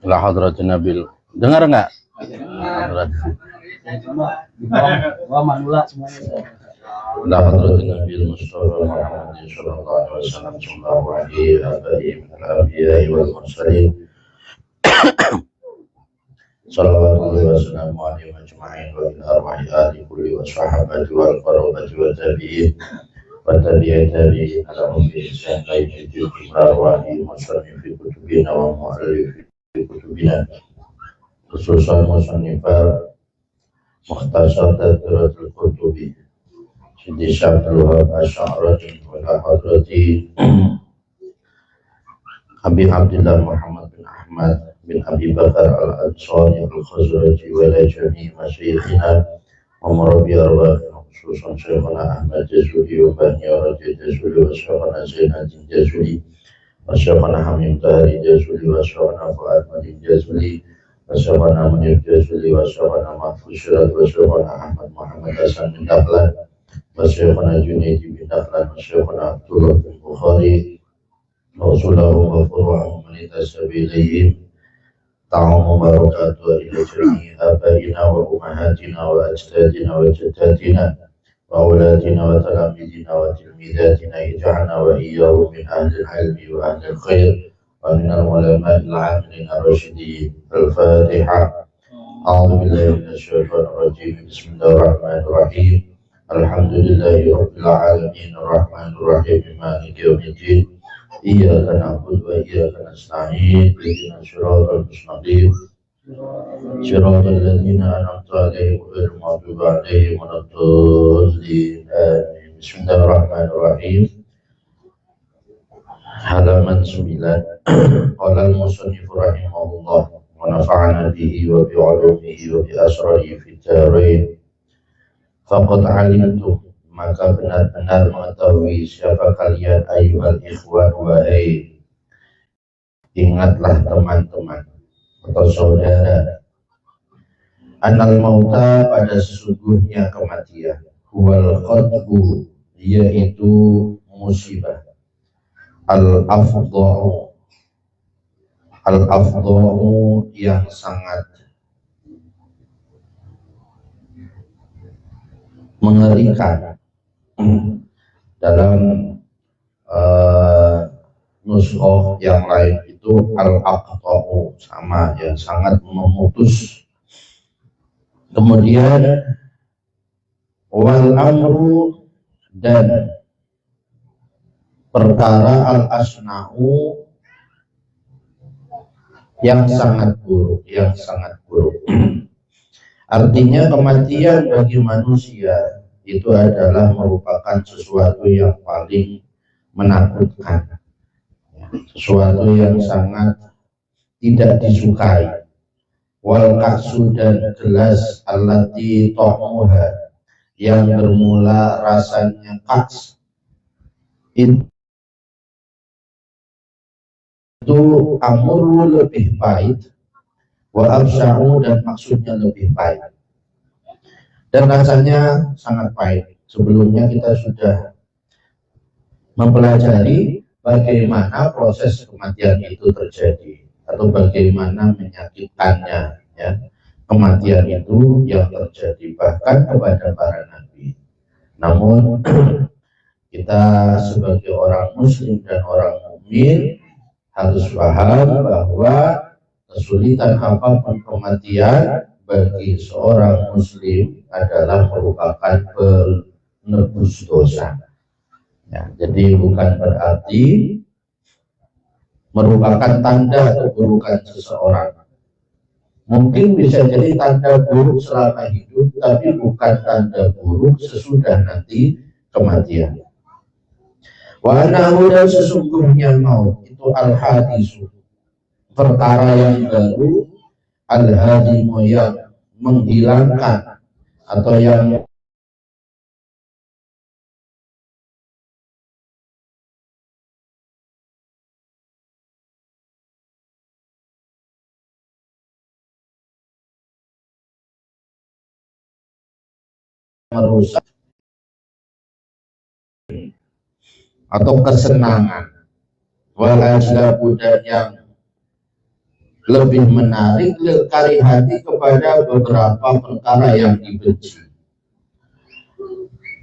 La hadratin Nabil. Dengar nggak? Hadrat. La hadratin Nabil Mustafa Muhammad sallallahu alaihi wasallam sallallahu alaihi wa alihi min al-anbiya'i wal mursalin. Salawatullahi wa salamu alaihi majma'in wa ila arwahi ahli kulli wa sahabati wal qarabati wa tabi'in wa tabi'i tabi'in lahum bi ihsan ila yaumil arwahi musannifi kutubina wa mu'allifi kutubina khususan musannifat mukhtasar tadbiratul kutubi Sidi Syabdul Wahab Asy'arati wa hadrati Abi Abdullah Muhammad bin Ahmad bin Abi Bakar al-Ansari al-Khazraji wa la jami' masyayikhina wa murabbi arwahina khususan Syekhana Ahmad Jazuli wa Bani Raja Jazuli wa Syekhana Zainadin Jazuli wa Syekhana Hamim Tahri Jazuli wa Syekhana Fuad Madin Jazuli wa Syekhana Munir Jazuli wa Syekhana Mahfuz Syirat wa Syekhana Ahmad Muhammad Hasan bin Dahlan wa Syekhana Junaidi bin Dahlan wa Syekhana Abdullah bin Bukhari Rasulullah wa furu'ahum manitasabilayhim ta'amu barakatuh ila jami'i abaina wa umahatina wa ajdadina wa jaddatina wa awladina wa talamidina wa tilmidatina ija'na wa iyyahu min ahli al-ilmi wa ahli al-khair wa min al-ulama'i al-'amilin ar-rasyidin. Al-Fatiha. A'udzu billahi minasy syaithanir rajim. Bismillahirrahmanirrahim. Alhamdulillahi rabbil alamin arrahmanir rahim maliki yaumiddin. Iyyaka na'budu wa iyyaka nasta'in ihdinas siratal mustaqim siratal ladzina an'amta 'alaihim ghairil maghdubi 'alaihim waladdallin amin. Bismillahirrahmanirrahim. Halaman 9. Qala al-musannif rahimahullah wa nafa'ana bihi wa bi 'ulumihi wa bi asrarihi fid dharain. Faqad 'alimtu, maka benar-benar mengetahui siapa kalian ayyuhal ikhwan wahai ingatlah teman-teman atau saudara, annal mauta pada sesungguhnya kematian, huwal qadbu yaitu musibah, al-afdha'u yang sangat mengerikan. Dalam nushoh yang lain itu al-aqta'u sama, yang sangat memutus. Kemudian wal amru dan perkara al-asna'u yang sangat buruk, Artinya kematian bagi manusia itu adalah merupakan sesuatu yang paling menakutkan, sesuatu yang sangat tidak disukai. Wal kaksu dan gelas allati ta'muha yang bermula rasanya kaks itu amuru lebih pahit, wa absya'u dan maksudnya lebih pahit, dan rasanya sangat pahit. Sebelumnya kita sudah mempelajari bagaimana proses kematian itu terjadi atau bagaimana menyakitkannya, ya, kematian itu yang terjadi bahkan kepada para nabi. Namun kita sebagai orang muslim dan orang mukmin harus paham bahwa kesulitan apapun kematian bagi seorang muslim adalah merupakan penebus dosa. Ya, jadi bukan berarti merupakan tanda keburukan seseorang. Mungkin bisa jadi tanda buruk selama hidup, tapi bukan tanda buruk sesudah nanti kematian. Wa nahu dan sesungguhnya maut itu al-hadisu, perkara yang baru, al-hadimu yang menghilangkan atau yang merusak. atau kesenangan, wal ajlabu dan yang lebih menarik lil karihati kepada beberapa perkara yang dibenci.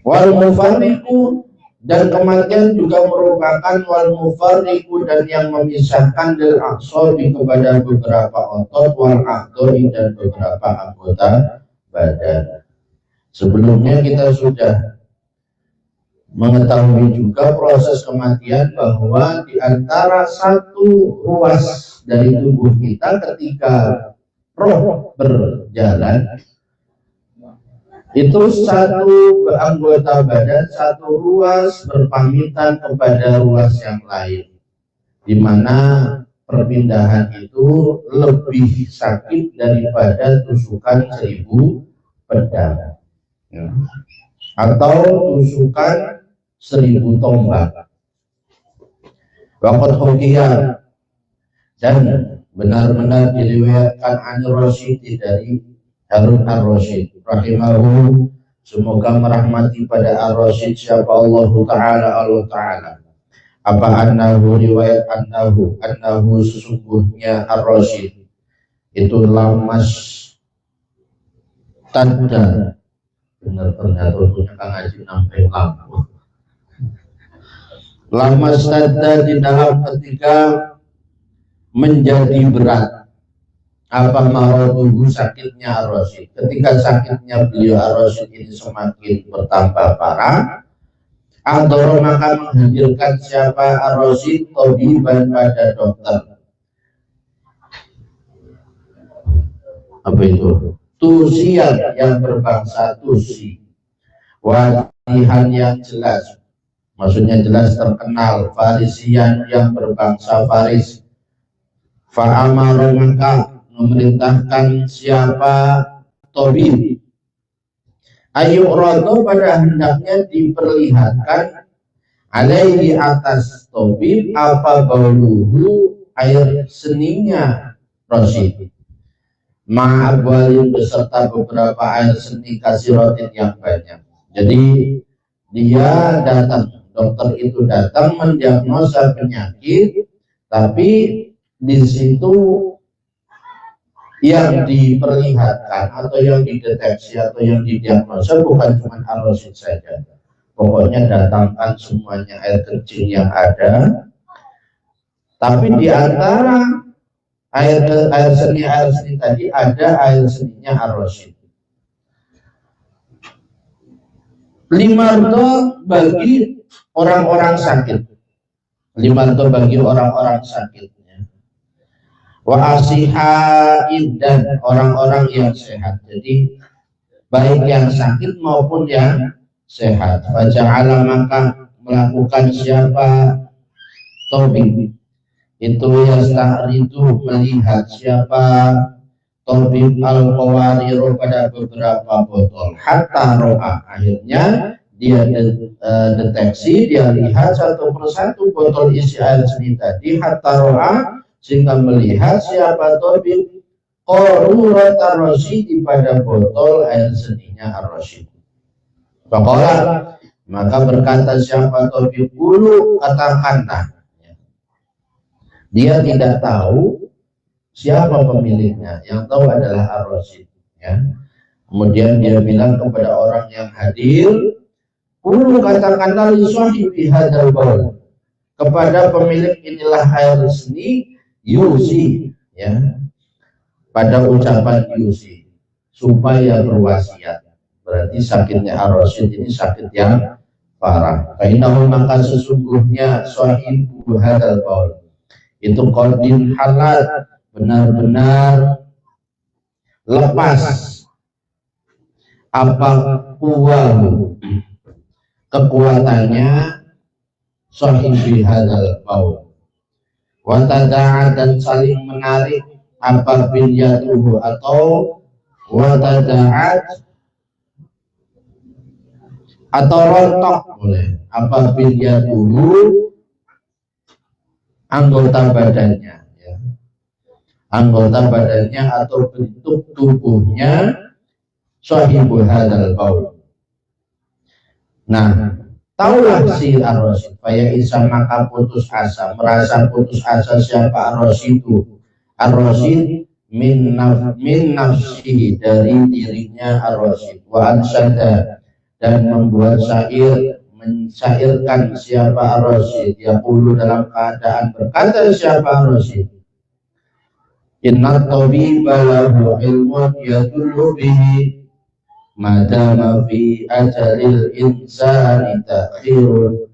Wal mufarriqu dan kematian juga merupakan wal mufarriqu dan yang memisahkan lil aqsabi kepada beberapa otot wal aqdori dan beberapa anggota badan. Sebelumnya kita sudah mengetahui juga proses kematian bahwa di antara satu ruas dari tubuh kita ketika roh berjalan itu satu anggota badan, satu ruas berpamitan kepada ruas yang lain, di mana perpindahan itu lebih sakit daripada tusukan 1000 pedang atau tusukan 1000 tombak. Waqad hukiya dan benar-benar diriwayatkan an Rasyid dari Harun Ar-Rasyid rahimahu, semoga merahmati pada Ar-Rasyid siapa Allah Ta'ala apa annahu riwayat annahu sesungguhnya Ar-Rasyid itu lamas tanda benar ternyata punya Kang Haji sampai lampu lamas tanda di dalam ketika menjadi berat apa marotuhu sakitnya Ar-Rasyid, ketika sakitnya beliau Ar-Rasyid ini semakin bertambah parah, Andoro maka menghadirkan siapa Ar-Rasyid tabiban pada dokter. Apa itu? Tusian yang berbangsa Tusi, wadihan yang jelas, maksudnya jelas terkenal, Farisian yang berbangsa Faris. Fa'amaru maka memerintahkan siapa tabib ayu rodo pada hendaknya diperlihatkan alaihi atas tabib apa bauluhu air seninya Rasyid ma'abwalin beserta beberapa air seni kasirotin yang banyak. Jadi dia datang, dokter itu datang mendiagnosa penyakit, tapi di situ yang diperlihatkan atau yang dideteksi atau yang didiagnosa bukan cuma Ar-Rasyid saja. Pokoknya datangkan semuanya air kencing yang ada. Tapi di antara air seni tadi ada air seninya Ar-Rasyid. Limardo bagi orang-orang sakit. Limardo bagi orang-orang sakit. Wa asihain dan orang-orang yang sehat. Jadi baik yang sakit maupun yang sehat. Faja'ala maka melakukan siapa tabib itu yasta'ridu melihat siapa tabib al-qawariru pada beberapa botol hatta ro'a, akhirnya dia deteksi, dia lihat satu persatu botol isi air seni tadi hatta ro'a, sehingga melihat siapa tabib qarurat Ar-Rasyid pada botol air seninya Ar-Rasyid. Faqala maka berkata siapa tabib dulu, katakanlah dia tidak tahu siapa pemiliknya, yang tahu adalah Ar-Rasyid ya. Kemudian dia bilang kepada orang yang hadir, dulu katakanlah li sahibi hadzal baul, kepada pemilik inilah air seni yusi ya, pada ucapan yusi supaya berwasiat. Berarti sakitnya Ar-Rasyid ini sakit yang parah. Kainahu maka sesungguhnya sahibu hadzal baul itu qadin halat, benar-benar lepas apa kuwahu kekuatannya sahibi hadzal baul. Watada'a dan saling menarik apa bilyatuhu atau watada'at atau rontok boleh apa bilyatuhu anggota badannya ya. Anggota badannya atau bentuk tubuhnya sahibu hadzal baul. Nah, Taulah si Ar-Rasyid, faya isa maka putus asa, merasa putus asa siapa Ar-Rasyid min nafsihi, dari dirinya Ar-Rasyid, wa ansada, dan membuat mensyairkan siapa Ar-Rasyid, yaqulu, dalam keadaan berkata siapa Ar-Rasyid, inna tabiba lahu ilmun yadullu bihi madama fi ajalil insani ta'khirun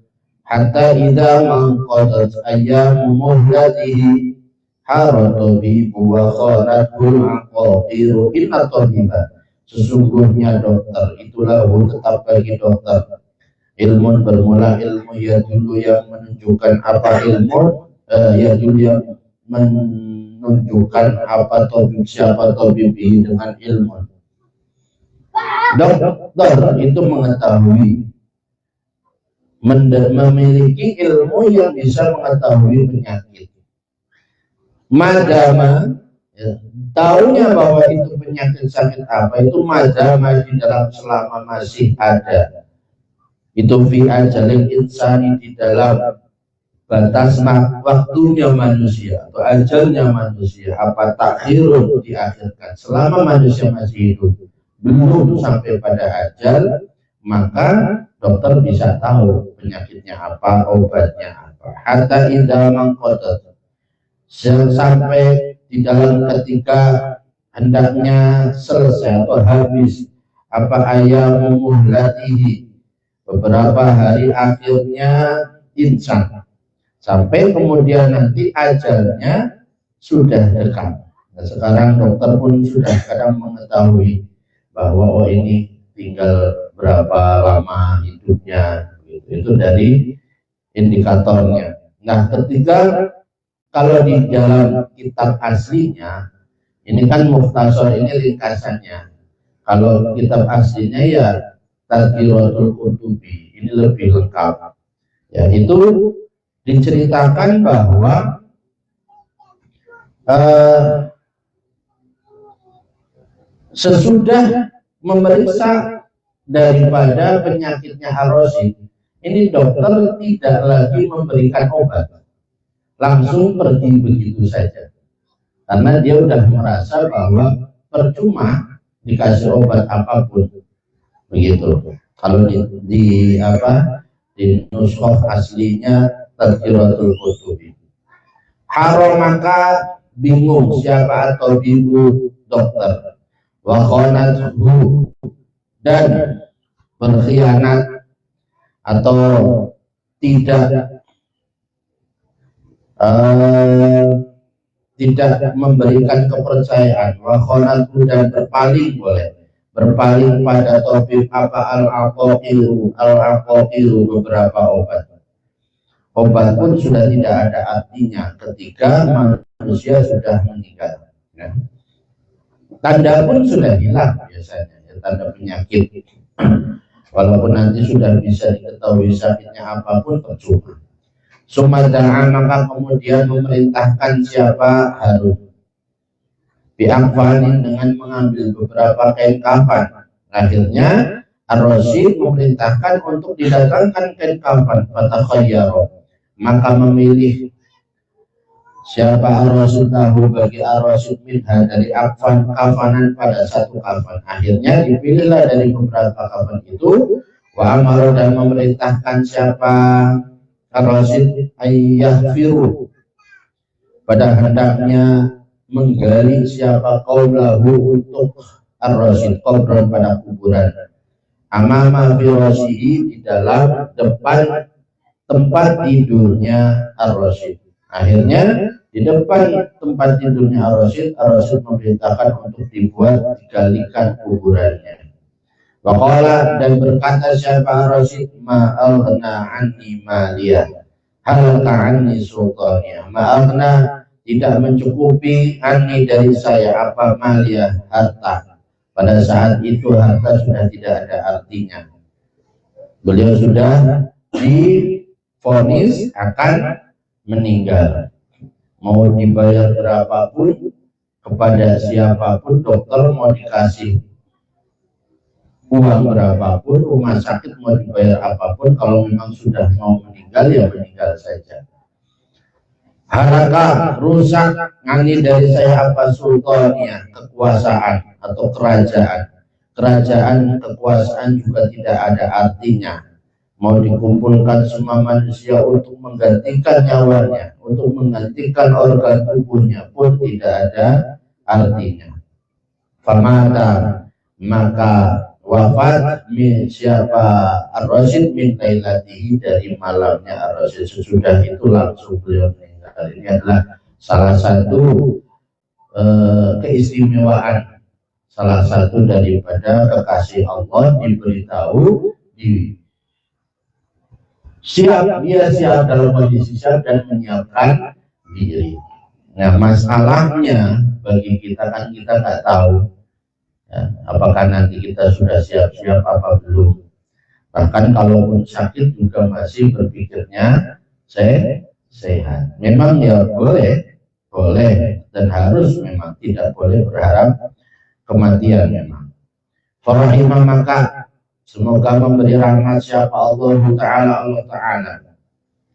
hatta idza manqadat ayyamu muhlatihi haratabibu wa khanatul aqaqiru. Inna tabiba, sesungguhnya dokter, itulah tetap bagi dokter, ilmun bermula ilmu, ya dulu yang menunjukkan apa ilmu, ya dulu yang menunjukkan apa tabib, siapa tabib dengan ilmu. Dokter itu mengetahui, memiliki ilmu yang bisa mengetahui penyakit. Madama, ya, tahunya bahwa itu penyakit sakit apa, itu madama di dalam selama masih ada. Itu fi ajalil insani, di dalam batas waktunya manusia atau ajalnya manusia, apa takhirun, diakhirkan selama manusia masih hidup, belum sampai pada ajal, maka dokter bisa tahu penyakitnya apa, obatnya apa. Hatta idza manqadat, sampai di dalam ketika hendaknya selesai atau habis apa ayam muhlatihi, beberapa hari akhirnya insan, sampai kemudian nanti ajalnya sudah dekat. Nah, sekarang dokter pun sudah kadang mengetahui bahwa ini tinggal berapa lama hidupnya, itu dari indikatornya. Nah, ketika kalau di dalam kitab aslinya, ini kan mukhtasar, ini ringkasannya. Kalau kitab aslinya ya Tadhkiratul Qutubi, ini lebih lengkap. Ya, itu diceritakan bahwa sesudah memeriksa daripada penyakitnya Ar-Rasyid, ini dokter tidak lagi memberikan obat, langsung pergi begitu saja, karena dia sudah merasa bahwa percuma dikasih obat apapun, begitu. Kalau di nuskhoh aslinya Tadhkiratul Qutubi, maka bingung siapa atau bingung dokter, wa khanathu, dan berkhianat atau tidak memberikan kepercayaan, wa khanathu, dan berpaling pada tabib apa al-aqaqiru, beberapa obat pun sudah tidak ada artinya ketika manusia sudah meninggal, ya. Tanda pun sudah hilang biasanya, ya, tanda penyakit. Walaupun nanti sudah bisa diketahui sakitnya apapun, percuma. Sumada'an, maka kemudian memerintahkan siapa Harun bi'akfanin, dengan mengambil beberapa kain kafan. Akhirnya Ar-Rasyid memerintahkan untuk didatangkan kain kafan. Fatakhayyara, maka memilih siapa Ar-Rasyid tahu bagi Ar-Rasyid minha, dari akfan, kafanan pada satu kafan. Akhirnya dipilihlah dari beberapa kafan itu. Wa amara, dan memerintahkan siapa Ar-Rasyid ayyahfiru, pada hendaknya menggali siapa qaulahu untuk Ar-Rasyid qabran, pada kuburan, amama firasyihi, di dalam depan tempat tidurnya Ar-Rasyid. Akhirnya di depan tempat tidurnya Ar-Rasyid memerintahkan untuk digalikan kuburannya. Waqala, dan berkata siapa Ar-Rasyid, ma'alna anni maliyah halaka anni sultaniyah. Ma'alna, tidak mencukupi, anni, dari saya, apa maliyah, harta. Pada saat itu harta sudah tidak ada artinya. Beliau sudah divonis akan meninggal. Mau dibayar berapapun kepada siapapun, dokter mau dikasih uang berapapun, rumah sakit mau dibayar apapun, kalau memang sudah mau meninggal ya meninggal saja. Haraka rusak ngani dari saya apa sultannya, kekuasaan atau kerajaan. Kerajaan kekuasaan juga tidak ada artinya. Mau dikumpulkan semua manusia untuk menggantikan nyawanya, untuk menggantikan organ tubuhnya pun tidak ada artinya. Famata, maka wafat min siapa Ar-Rasyid min lailatihi, dari malamnya Ar-Rasyid. Sesudah itu langsung beliau meninggal. Ini adalah salah satu keistimewaan, salah satu daripada kekasih Allah, diberitahu dia siap dalam kondisi siap dan menyiapkan diri. Nah, masalahnya bagi kita kan kita nggak tahu ya, apakah nanti kita sudah siap-siap apa belum. Bahkan kalaupun sakit juga masih berpikirnya sehat. Memang ya boleh dan harus, memang tidak boleh berharap kematian memang. Farahimah, maka semoga memberi rahmat siapa Allah Ta'ala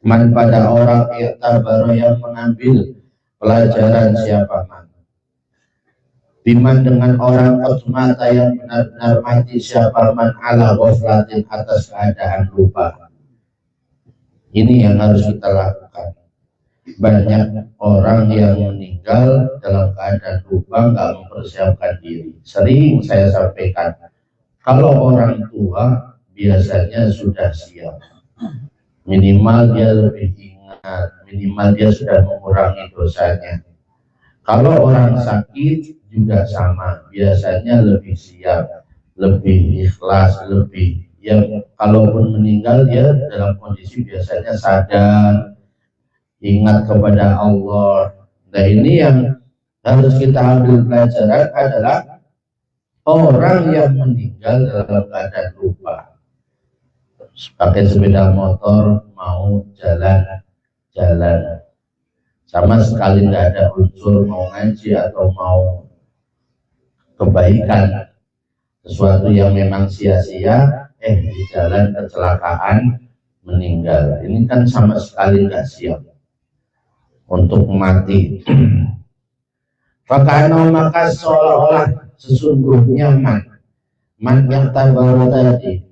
man pada orang yang mengambil pelajaran siapa man. Biman dengan orang mata yang benar-benar mati siapa man ala ghaflatin, atas keadaan lupa. Ini yang harus kita lakukan. Banyak orang yang meninggal dalam keadaan lupa, nggak mempersiapkan diri. Sering saya sampaikan, kalau orang tua biasanya sudah siap, minimal dia lebih ingat, minimal dia sudah mengurangi dosanya. Kalau orang sakit juga sama, biasanya lebih siap, lebih ikhlas, lebih ya, kalaupun meninggal dia dalam kondisi biasanya sadar, ingat kepada Allah. Nah, ini yang harus kita ambil pelajaran adalah orang yang meninggal dalam keadaan lupa, pakai sepeda motor mau jalan, sama sekali nggak ada unsur mau ngaji atau mau kebaikan, sesuatu yang memang sia-sia, di jalan kecelakaan meninggal. Ini kan sama sekali nggak siap untuk mati. Fakana, maka seolah-olah sesungguhnya man yang tabaru tadi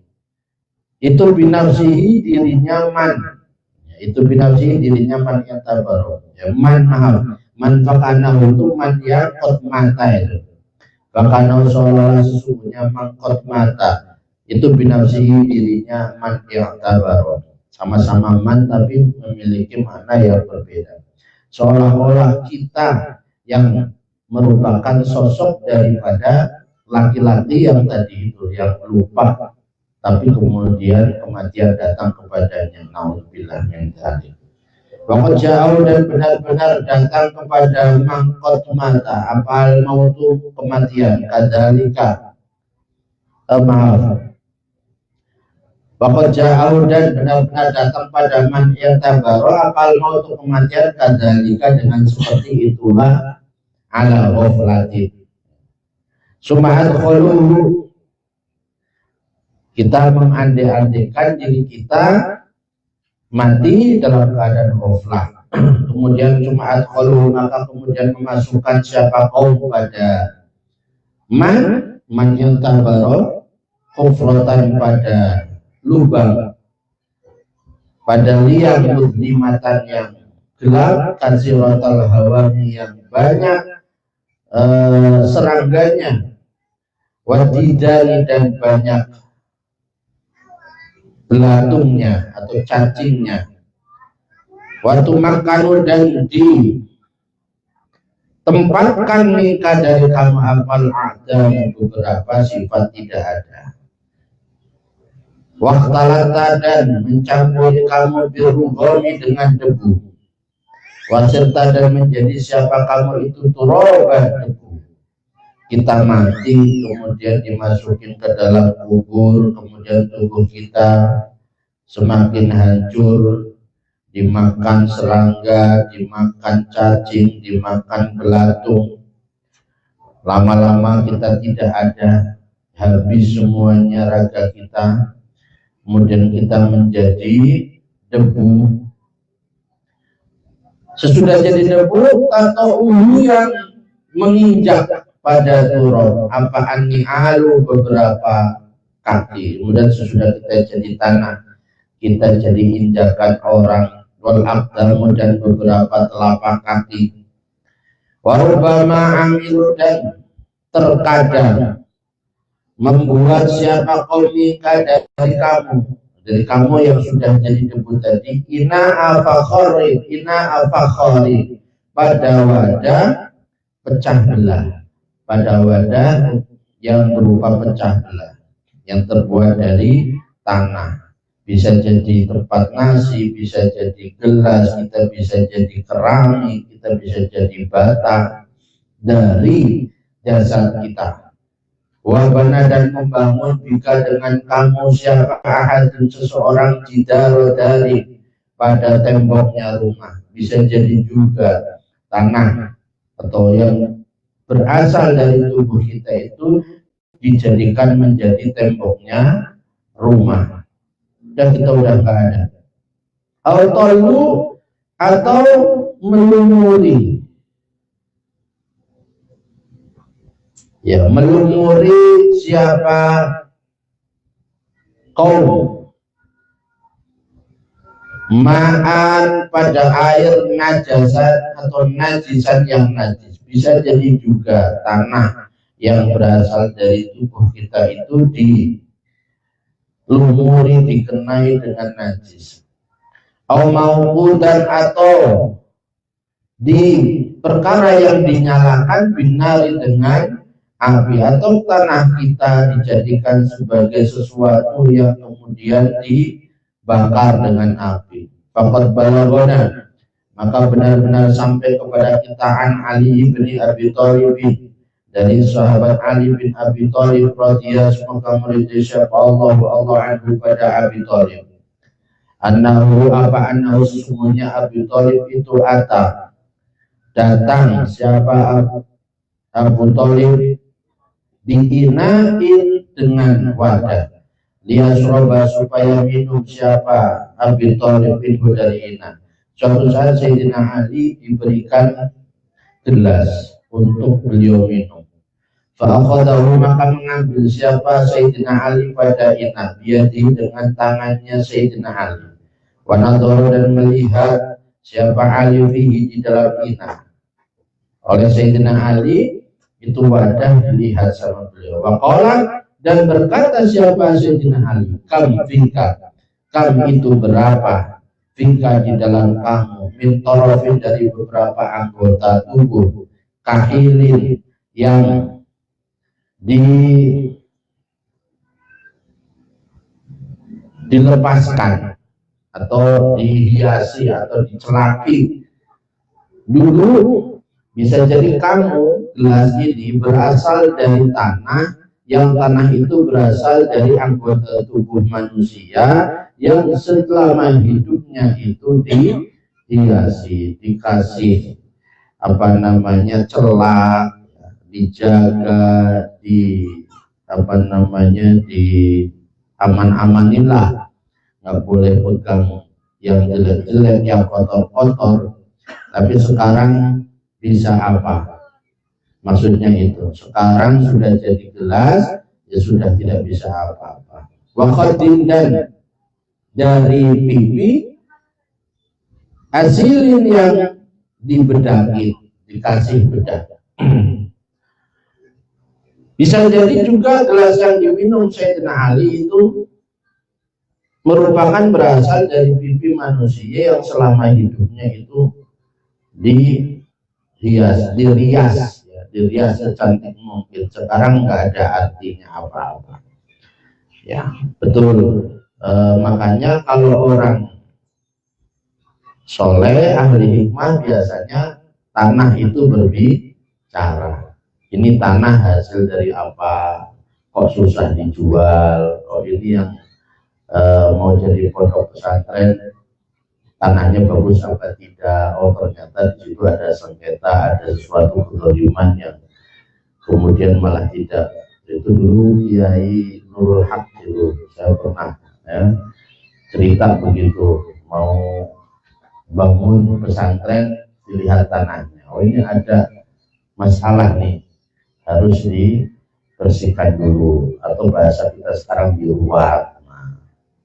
itu binafsihi, dirinya itu binafsihi, dirinya man yang tabaru ya, man fakana itu man yang kot mata itu. Fakana seolah-olah sesungguhnya man kot mata itu binafsihi, dirinya man yang tabaru, sama-sama man tapi memiliki makna yang berbeda. Seolah-olah kita yang merupakan sosok daripada laki-laki yang tadi itu, yang lupa tapi kemudian kematian datang kepadanya. Nauzubillah min dzalik. Wa jauh dan benar-benar datang kepada mangkot mata, apal mautu, kematian, kadzalika maaf. Wa jauh dan benar-benar datang pada man yang tabaru, apal mautu, kematian, kadzalika dengan seperti itulah ala ghaflatin. Suma'at khuluhu, kita mengandai-andaikan diri kita mati dalam keadaan ghaflah. Kemudian suma'at khuluhu, maka kemudian memasukkan siapa kaum pada man yang tabaru, khufratan pada lubang, pada liang mudlimatan yang gelap, kasiratal hawami yang banyak serangganya, wadidani dan banyak belatungnya atau cacingnya, waktu makanu dan ditempatkan nikah dari kamu apal ada beberapa sifat tidak ada. Waktalata dan mencampuri kamu biruhomi dengan debu, waserta dan menjadi siapa kamu itu turoba debu. Kita mati kemudian dimasukin ke dalam kubur, kemudian tubuh kita semakin hancur, dimakan serangga, dimakan cacing, dimakan belatung. Lama-lama kita tidak ada, habis semuanya raga kita, kemudian kita menjadi debu. Sesudah jadi debu, atau ulu yang menginjak pada turun, apaan ni'alu beberapa kaki. Kemudian sesudah kita jadi tanah, kita jadi injakan orang, wal aqdamu dan beberapa telapak kaki. Warubama amilu dan terkadang membuat siapa qaumika dari kamu yang sudah jadi debu tadi, ina afakhori pada wadah pecah belah, pada wadah yang berupa pecah belah, yang terbuat dari tanah. Bisa jadi tempat nasi, bisa jadi gelas, kita bisa jadi keramik, kita bisa jadi bata dari jasad kita. Wabana dan membangun bika dengan kamu siapa ahadun seseorang jidaro dari pada temboknya rumah. Bisa jadi juga tanah atau yang berasal dari tubuh kita itu dijadikan menjadi temboknya rumah. Dan kita udah nggak ada. Atau melumuri, ya melumuri siapa kaum ma'an pada air najasan atau najisan yang najis. Bisa jadi juga tanah yang berasal dari tubuh kita itu dilumuri, dikenai dengan najis. Mauqudan atau di perkara yang dinyalakan binari dengan api, atau tanah kita dijadikan sebagai sesuatu yang kemudian dibakar dengan api. Faqad balagona, maka benar-benar sampai kepada kita an Ali bin Abi Thalib, dari sahabat Ali bin Abi Thalib radhiyallahu semoga meridai siapa Allah anhu pada Abi Thalib, annahu sesungguhnya Abi Thalib itu datang siapa Abu Thalib diinain dengan wadah, liyasroba supaya minum siapa Abi Thalib itu dari ina. Suatu saat Sayyidina Ali diberikan gelas untuk beliau minum. Fa'akhadahu, maka mengambil siapa Sayyidina Ali pada ina, biadi dengan tangannya Sayyidina Ali. Wa nadhara, dan melihat siapa Ali fihi di dalam ina. Oleh Sayyidina Ali itu wadah dilihat sama beliau. Wa qala, dan berkata siapa Sayyidina Ali, kam fika, kam itu berapa, fika di dalam kamu, min tarafin dari beberapa anggota tubuh, kahilin yang dilepaskan atau dihiasi atau dicelaki. Dulu bisa jadi kamu gelas ini berasal dari tanah, yang tanah itu berasal dari anggota tubuh manusia yang selama hidupnya itu dihiasi, dikasih apa namanya celak, dijaga, di apa namanya di aman-amanin lah, nggak boleh pegang yang jelek-jelek, yang kotor-kotor. Tapi sekarang bisa apa? Maksudnya itu sekarang sudah jadi gelas, ya sudah tidak bisa apa-apa. Waqadin, dan dari pipi, asilin yang dibedaki, dikasih bedak. Bisa jadi juga gelas yang diminum Sayyidina Ali itu merupakan berasal dari pipi manusia yang selama hidupnya itu dirias secantik mungkin. Sekarang nggak ada artinya apa-apa. Ya betul. Makanya kalau orang soleh, ahli hikmah, biasanya tanah itu berbicara. Ini tanah hasil dari apa? Kok susah dijual? Oh ini yang mau jadi pondok pesantren, tanahnya bagus apa tidak? Oh ternyata di situ ada sengketa, ada sesuatu kezaliman yang kemudian malah tidak Itu dulu Kiai Nurul Haq itu saya pernah ya, cerita begitu mau bangun pesantren dilihat tanahnya. Oh ini ada masalah nih, harus dibersihkan dulu atau bahasa kita sekarang diruat,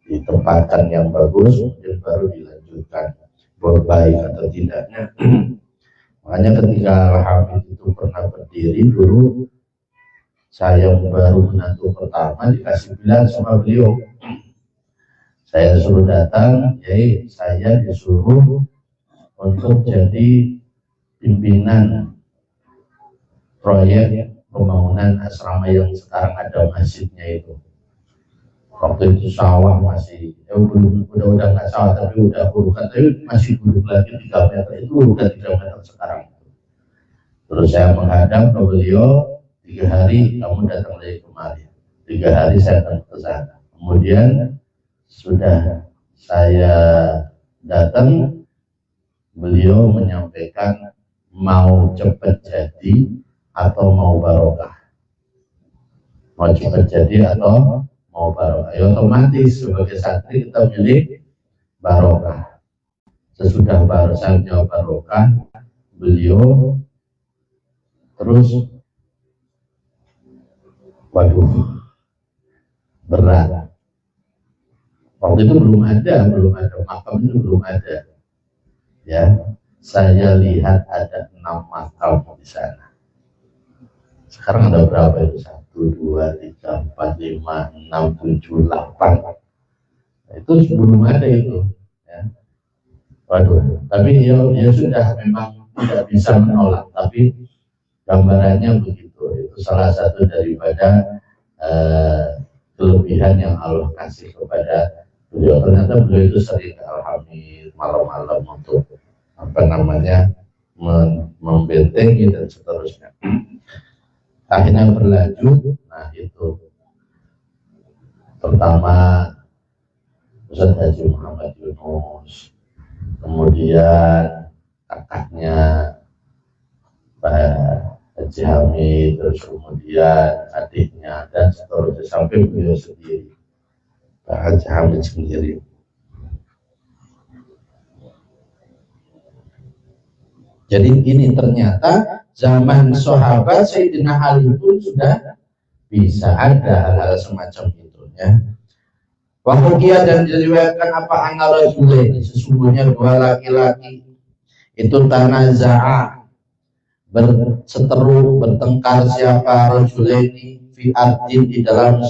ditempatkan yang bagus, kemudian baru dilanjutkan baik atau tidaknya. Makanya ketika Al-Hamid itu pernah berdiri dulu, saya baru menantu pertama dikasih bilang sama beliau, saya suruh datang, saya disuruh untuk jadi pimpinan proyek pembangunan asrama yang sekarang ada masjidnya itu. Waktu itu sawah masih, udah nggak sawah tapi udah burukan, tapi masih buruk lagi 3 meter, itu udah 3 meter sekarang. Terus saya menghadap ke beliau, 3 hari kamu datang lagi kemari, 3 hari saya akan ke sana. Kemudian sudah saya datang, beliau menyampaikan mau cepat jadi atau mau barokah, mau cepat jadi atau mau barokah. Ya otomatis sebagai santri kita milih barokah. Sesudah saya jawab barokah, beliau terus, waduh, berat. Waktu itu belum ada makam, itu belum ada. Ya, saya lihat ada 6 makam di sana. Sekarang ada berapa itu? 1, 2, 3, 4, 5, 6, 7, 8. Itu belum ada itu. Ya. Waduh, tapi ya sudah, memang tidak bisa menolak. Tapi gambarannya begitu. Itu salah satu daripada kelebihan yang Allah kasih kepada beliau. Ternyata beliau itu sering Al-Hamid malam-malam untuk membentengi dan seterusnya. Akhirnya berlanjut. Nah itu pertama Ustaz Haji Muhammad Yunus, kemudian kakaknya Pak Haji Hamid, terus kemudian adiknya dan seterusnya sampai beliau sendiri, Pak Haji Hamid sendiri. Jadi ini ternyata zaman sahabat Sayyidina Ali pun sudah bisa ada hal-hal semacam itu ya. Wahukia dan diriwayatkan apa anna rajulaini, sesungguhnya 2 laki-laki itu tanaza'a, berseteru, bertengkar, siapa rajulaini fi ardin, di dalam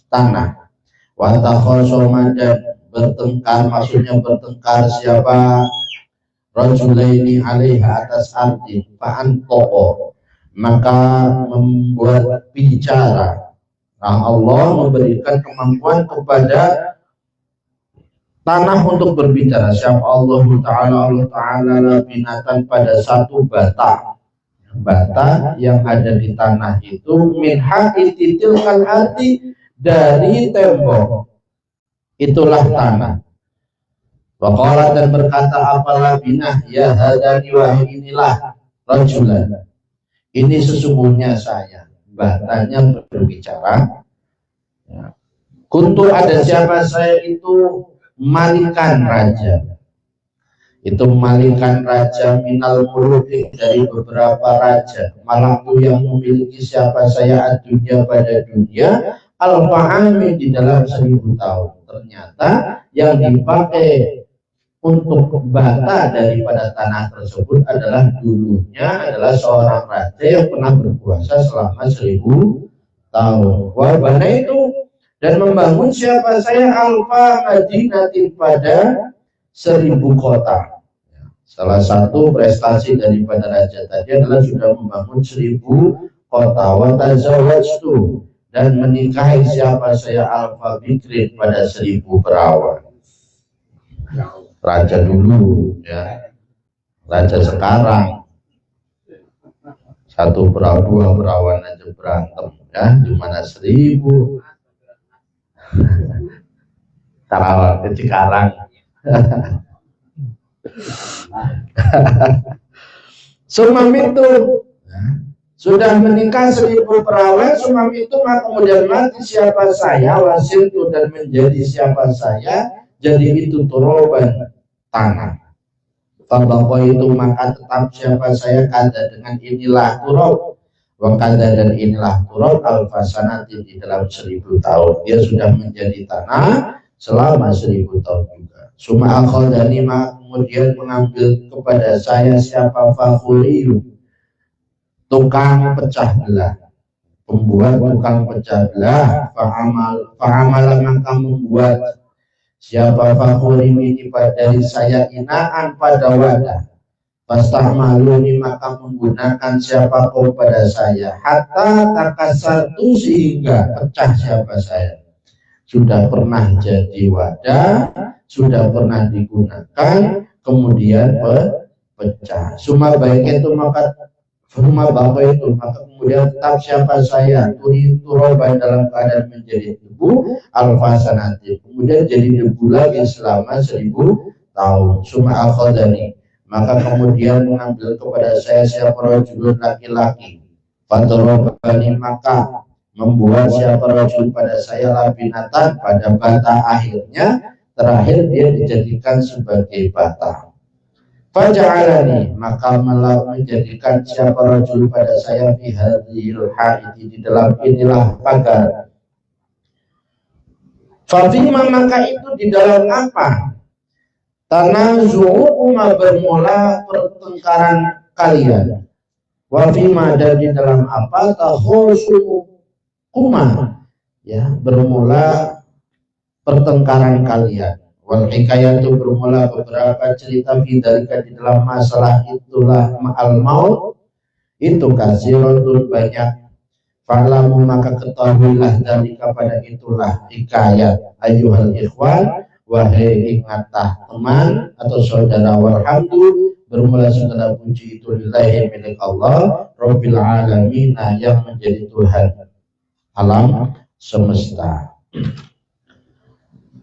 tanah, wa takhasama, dan bertengkar, maksudnya bertengkar siapa rajulaini alaiha, atas ardin, fa'an toko, maka membuat bicara. Nah, Allah memberikan kemampuan kepada tanah untuk berbicara. Siapa Allah Ta'ala binatan, pada satu bata yang ada di tanah itu, min haititil kal ardi, dari tembok itulah tanah. Waqala, dan berkata, apalah binah ya hadani, wahai inilah rajulan, ini sesungguhnya saya. Batanya berbicara, ya. Kuntu, ada siapa saya itu, malikan raja, itu malikan raja, minal muluki, dari beberapa raja, malakku yang memiliki siapa saya dunia, pada dunia, al-fa'ami, di dalam 1000 tahun. Ternyata yang dipakai untuk bata daripada tanah tersebut adalah dulunya adalah seorang raja yang pernah berkuasa selama 1000 tahun. Wabana itu, dan membangun siapa saya alfa madinatin, pada 1000 kota. Salah satu prestasi daripada raja tadi adalah sudah membangun 1000 kota. Wa tazawwajtu, dan menikahi siapa saya alfa bikrin, pada 1000 perawan. Raja dulu ya, raja sekarang 1 perawan 2 perawan aja berantem ya, dimana 1000 Karawang ke Cikarang. Sumam itu, sudah menikah 1000 perawan, suami itu maka kemudian mati siapa saya, wasil itu dan menjadi siapa saya, jadi itu turoban tanah. Fabaqo itu maka tetap siapa saya kada dengan inilah turab, wakada dan inilah turab alfasanati di dalam 1000 tahun. Dia sudah menjadi tanah selama 1000 tahun juga. Suma akhadani maka kemudian mengambil kepada saya siapa fakhuriyu, tukang pecah belah, pembuat tukang pecah belah, fa'amala maka membuat siapa fakhuri ini dari saya inaan pada wadah, fastahmaluni maka menggunakan siapa kau pada saya, hatta takasartu sehingga pecah siapa saya. Sudah pernah jadi wadah, sudah pernah digunakan, kemudian pecah. Suma baik itu maka rumah bapak itu maka kemudian tetap siapa saya turoban dalam keadaan menjadi debu alfasanati, kemudian jadi debu lagi selama 1000 tahun. Suma akhadani maka kemudian mengambil kepada saya siapa rajulun laki-laki, fatorobani maka membuat siapa rajul pada saya labinatan pada bata, akhirnya terakhir dia dijadikan sebagai bata. Faja'alani maka malah menjadikan siapa rajul pada saya fi hadhil haiti di dalam inilah pagar. Fafima maka itu di dalam apa? Tanazu'uma bermula pertengkaran kalian. Wafima dan di dalam apa? Tahusukuma ya bermula pertengkaran kalian. Wal hikayatu bermula beberapa cerita fidalika di dalam masalah itulah ma'al maut itu kasirun banyak. Fa'lamu maka ketahuilah dalika pada itulah hikayat ayyuhal ikhwan, wahai ingatlah teman atau saudara, walhamdu bermula segala puji itu lillahi milik Allah Rabbil alamin yang menjadi Tuhan alam semesta.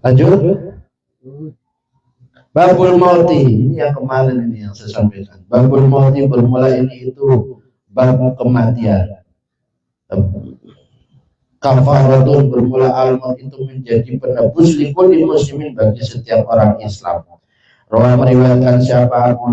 Lanjut. Babul mauti ini yang kemarin ini yang saya sampaikan. Babul mauti bermula ini itu bab kematian. Kafaratun bermula al-maut itu menjadi penebus likulli muslimin bagi setiap orang Islam. Rawah meriwayatkan siapa Abu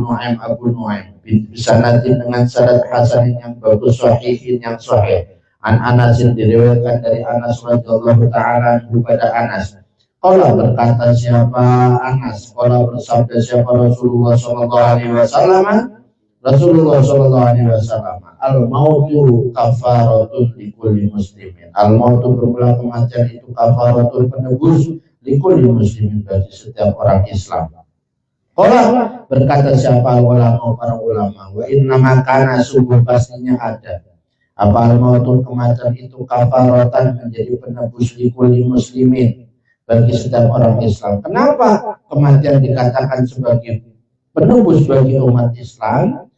Nuaim bisanadin dengan syarat hasan yang bagus, sahihin yang sahih. An Anasin diriwayatkan dari Anas radhiyallahu ta'ala kepada Anas. Qala berkata siapa Anas, qala bersabda siapa Rasulullah sallallahu alaihi wasallam, Rasulullah sallallahu alaihi wasallam, al mautu kafaratun likulli muslimin. Al mautu bermula kematian itu kafaratun penebus likulli muslimin bagi setiap orang Islam. Qala berkata siapa ulama para ulama, wa inna makana sungguh pastinya ada apa al mautu kematian itu kafaratan menjadi penebus likulli muslimin bagi setiap orang Islam. Kenapa kematian dikatakan sebagai penebus bagi umat Islam?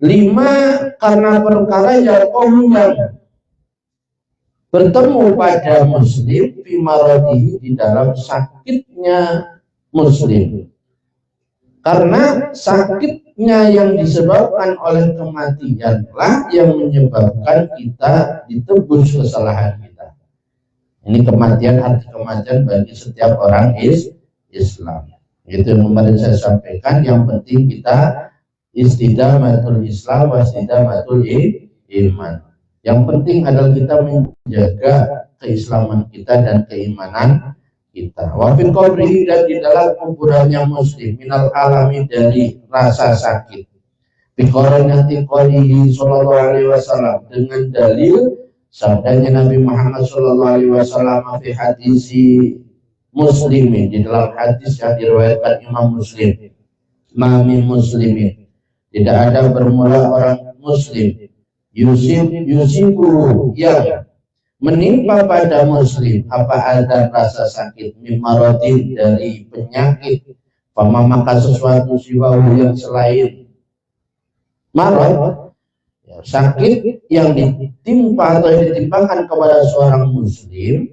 5, karena perkara yang bertemu pada muslim fimarodi di dalam sakitnya muslim. Karena sakitnya yang disebabkan oleh kematianlah yang menyebabkan kita ditebus kesalahan kita. Ini kematian, arti kematian bagi setiap orang Islam. Itu yang kemarin saya sampaikan. Yang penting kita istidamatul Islam wa istidamatul iman. Yang penting adalah kita menjaga keislaman kita dan keimanan kita. Wa fil qabri dan di dalam kuburannya muslim minal alami dari rasa sakit. Bi qaranati qalihi sallallahu alaihi wasallam dengan dalil sabdanya Nabi Muhammad sallallahu alaihi wasallam fi hadisi muslimin di dalam hadis yang diriwayatkan Imam Muslim. Mami muslimin tidak ada bermula orang muslim yusibu yang menimpa pada muslim apa ada rasa sakit mimarotin dari penyakit fama maka sesuatu siwahu yang selain marot sakit yang ditimpa atau ditimpakan kepada seorang muslim,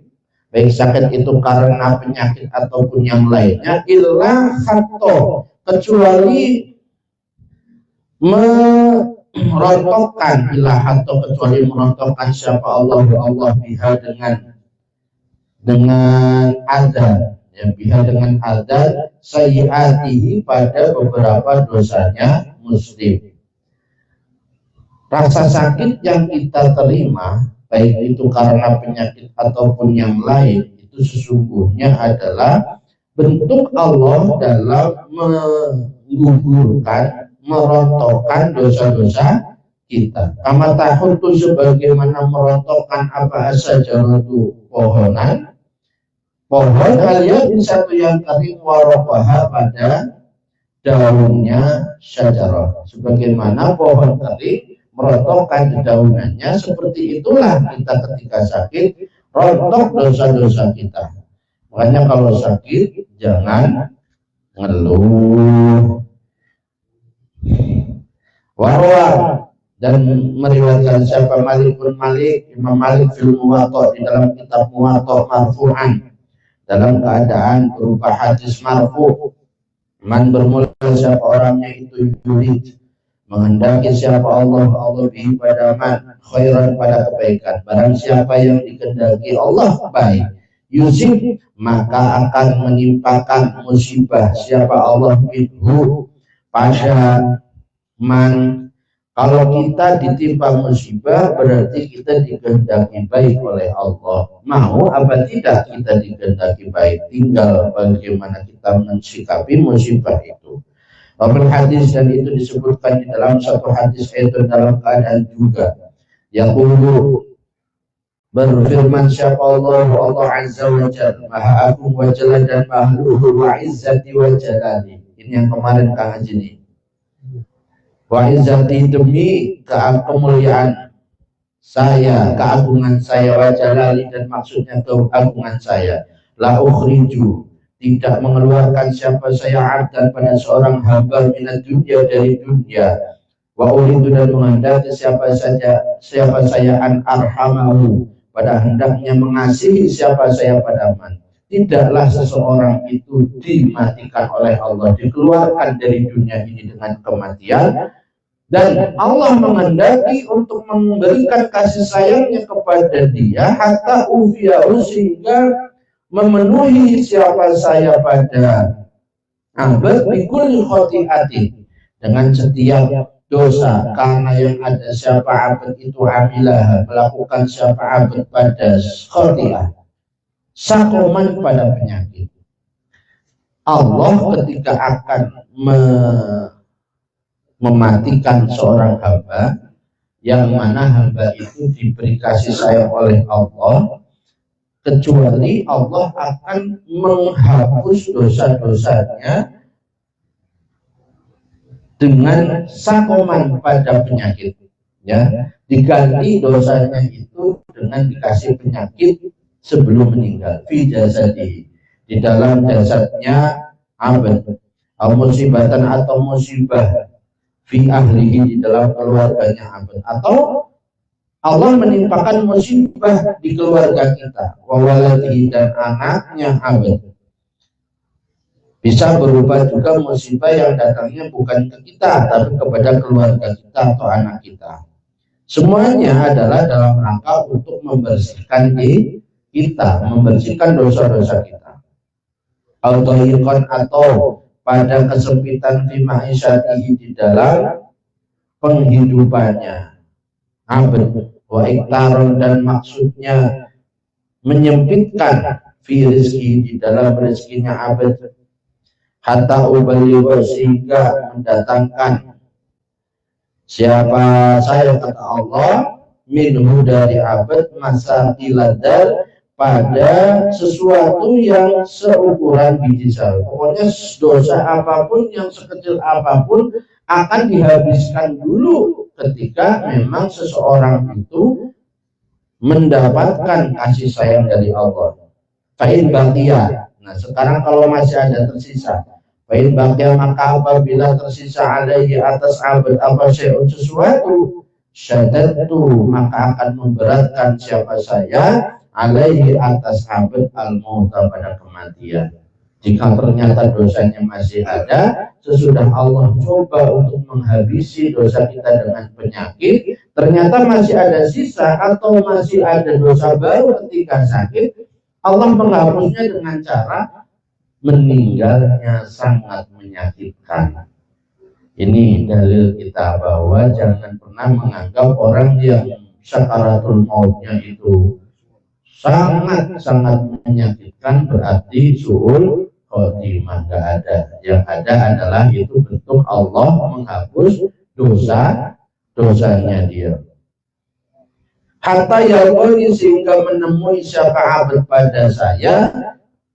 baik sakit itu karena penyakit ataupun yang lainnya, illa khato kecuali merontokkan ilah atau kecuali merontokkan siapa Allah biha dengan ada ya, biha dengan ada sayyiatihi pada beberapa dosanya muslim. Rasa sakit yang kita terima, baik itu karena penyakit ataupun yang lain, itu sesungguhnya adalah bentuk Allah dalam menggugurkan, merontokkan dosa-dosa kita. Kama tahun itu sebagaimana merontokkan apa saja itu pohon kalian satu yang kering warobaha pada daunnya syajarah. Sebagaimana pohon kering merontokkan daunannya, seperti itulah kita ketika sakit rontok dosa-dosa kita. Makanya kalau sakit jangan ngeluh. Warwa dan meriwayatkan siapa Imam Malik fil Muwatta di dalam kitab Muwatta marfu'an dalam keadaan berupa hadis marfu'. Man bermula siapa orangnya itu yurid menghendaki siapa Allah bihi pada man khairan pada kebaikan. Barang siapa yang dikehendaki Allah baik, yusib maka akan menimpakan musibah siapa Allah minhu pada man. Kalau kita ditimpa musibah berarti kita dikehendaki baik oleh Allah. Mau apa tidak kita dikehendaki baik, tinggal bagaimana kita mensikapi musibah itu. Wafil hadis, dan itu disebutkan di dalam satu hadis itu dalam keadaan juga yaqulu berfirman siapa Allah azza wa jalla maha agung wa jalla dan mahluhu wa izzati wa jalali. Ini yang kemarin Kang Haji ini. Wa izzati demi kemuliaan saya, keagungan saya, wa jalali dan maksudnya keagungan saya, la ukhriju tidak mengeluarkan siapa saya abdan pada seorang hamba minat dunia dari dunia, wa uridu dan menghendaki siapa saya an arhamahu pada hendaknya mengasihi siapa saya pada man. Tidaklah seseorang itu dimatikan oleh Allah, dikeluarkan dari dunia ini dengan kematian, dan Allah menghendaki untuk memberikan kasih sayangnya kepada dia hatta ufiyahu sehingga memenuhi siapa saya pada abad bikul khotiati dengan setiap dosa, karena yang ada siapa abad itu amilah melakukan siapa abad pada khotiah sakoman pada penyakit. Allah ketika akan mematikan seorang hamba yang mana hamba itu diberi kasih sayang oleh Allah, kecuali Allah akan menghapus dosa-dosanya dengan sakoman pada penyakit, ya, diganti dosanya itu dengan dikasih penyakit sebelum meninggal fi jasadi, di dalam jasadnya abad musibatan atau musibah fi ahlihi, di dalam keluarganya abad, atau Allah menimpakan musibah di keluarga kita, wawaladihi dan anaknya abad. Bisa berupa juga musibah yang datangnya bukan ke kita tapi kepada keluarga kita atau anak kita. Semuanya adalah dalam rangka untuk membersihkan kita, membersihkan dosa-dosa kita. Atau pada kesempitan fi ma'isyatihi, di dalam penghidupannya abad, wa iktaron dan maksudnya menyempitkan fi rizki, di dalam rezekinya abad, hatta ubaligha sehingga mendatangkan siapa saya kata Allah minhu dari abad masa tiladar pada sesuatu yang seukuran biji sawi. Pokoknya dosa apapun yang sekecil apapun akan dihabiskan dulu ketika memang seseorang itu mendapatkan kasih sayang dari Allah. Fa'in baqiya. Nah sekarang kalau masih ada tersisa, fa'in baqiya maka apabila tersisa alaihi atas abad apa syai'un sesuatu, syadadtu maka akan memberatkan siapa saya alaihi atas abad al-mauta pada kematian. Jika ternyata dosanya masih ada, sesudah Allah coba untuk menghabisi dosa kita dengan penyakit, ternyata masih ada sisa atau masih ada dosa baru ketika sakit, Allah menghapusnya dengan cara meninggalnya sangat menyakitkan. Ini dalil kita bahwa jangan pernah menganggap orang yang sakaratul mautnya itu sangat menyakitkan berarti suul khotimah. Nggak ada. Yang ada adalah itu bentuk Allah menghapus dosanya dia. Hatta yaquli, sehingga menemui syafaat pada saya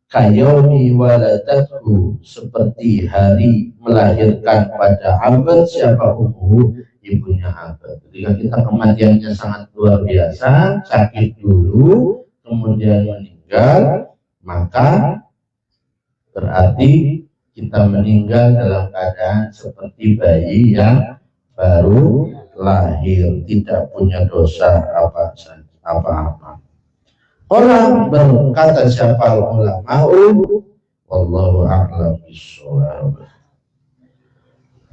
kayomi waladathu, seperti hari melahirkan pada Abad. Siapa ibunya Abad. Ketika kita kematiannya sangat luar biasa, sakit dulu, kemudian meninggal, maka berarti kita meninggal dalam keadaan seperti bayi yang baru lahir, tidak punya dosa apa-apa. Orang berkata siapa ulama, wallahu a'lam bishawab.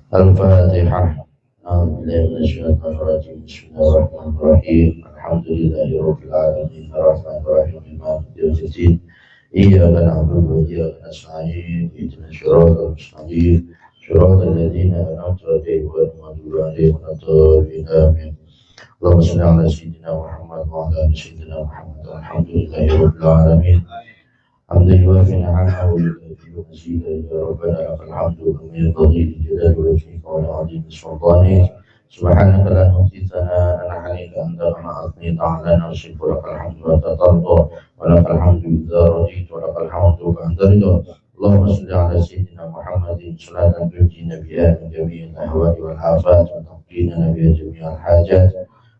Al-Fatihah. Bismillahirrahmanirrahim. Alhamdulillahirabbil alamin. Arrahmanirrahim. Maliki yaumiddin. Iyyaka na'budu wa iyyaka nasta'in. Ihdinas siratal mustaqim. Siratal ladzina an'amta 'alaihim ghairil maghdubi 'alaihim waladdallin. Amin. Allahumma shalli 'ala sayyidina Muhammad wa 'ala ali sayyidina Muhammad. Alhamdulillahirabbil alamin. Hamdan yuwafi ni'amahu wa yukafi mazidah. Ya Rabbana lakal hamdu kama yanbaghi li jalali wajhika wa li 'azimi sultanik. Subhanaka la nuhsi thana'an 'alaika anta kama athnayta 'ala nafsika wa lakal hamdu hatta tarda wa lakal hamdu idza radita wa lakal hamdu ba'da ridha. Allahumma shalli 'ala sayyidina Muhammadin salatan tunjina biha min jami'il ahwali wal afat wa taqina biha jami'al hajat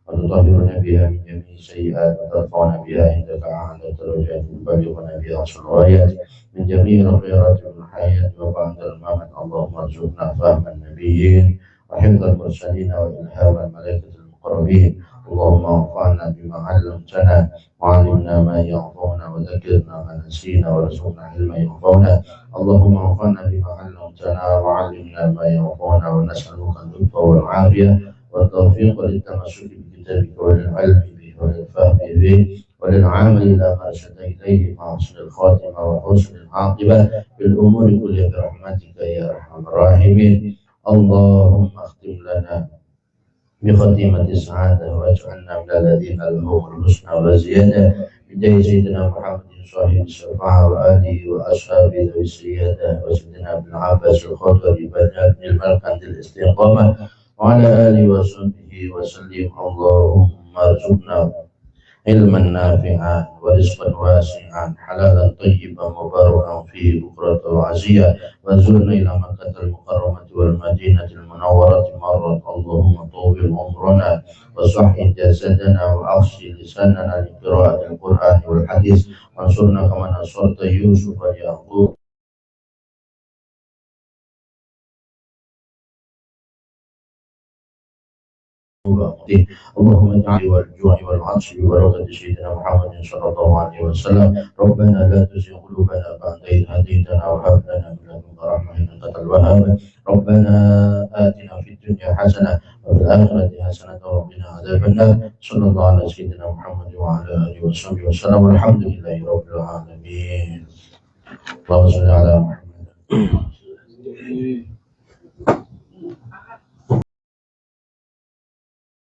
wa tutahhiruna biha min jami'i sayyi'at wa tarfa'una biha indaka a'la darajat wa tuballighuna biha aqsal ghayat min jami'il khairat wal hayat wa ba'dal mamat. Allahumma arzuqna fahman nabiyyin wa hifdzal mursalin wa ilhamal malaikatil muqarrabin. Allahumma anfa'na bima 'allamtana wa 'allimna ma yanfa'una wa dhakkirna ma nasina wa rzuqna ilman yanfa'una. Allahumma anfa'na bima 'allamtana wa 'allimna ma yanfa'una wa nas'aluka al-lutfa wal 'afiyah wa tawfiq lil tamassuk bi kitabika wal 'ilmi bihi wal fahmi bihi wal 'amali ila ma arshada ilayhi ma husnul khatimah wa husnul 'aqibah bil umuri kulliha bi rahmatika ya arhamar rahimin. Allahumma akhtim lana بخاتمة السعادة واجعلنا من الذين لهم الحسنى وزيادة بجاه سيدنا محمد صاحب الشفاعة وآله وأصحابه ذوي السيادة وسيدنا ابن عباس الخطبي بن الملكة الاستقامة وعلى آله وصحبه وسلم. اللهم ارزقنا علما نافعا ورزقا واسعا حلالا طيبا مباركا فيه بكرة وعشية وزرنا إلى مكة المكرمة والمدينة المنورة مرة. اللهم طول عمرنا وصحح جسدنا وأغسل لساننا لقراءة القرآن والحديث وانصرنا كما نصرت يوسف ويعقوب. اللهم اجعل والجوع والعطش ببركة سيدنا محمد صلى الله عليه وسلم. ربنا لا تزغ قلوبنا بعد إذ هديتنا وهب لنا من لدنك رحمة إنك أنت الوهاب. ربنا آتنا في الدنيا حسنة وفي الآخرة حسنة وقنا عذاب النار. صلى الله على سيدنا محمد وعلى آله وصحبه وسلم والحمد لله رب العالمين. اللهم صل على محمد.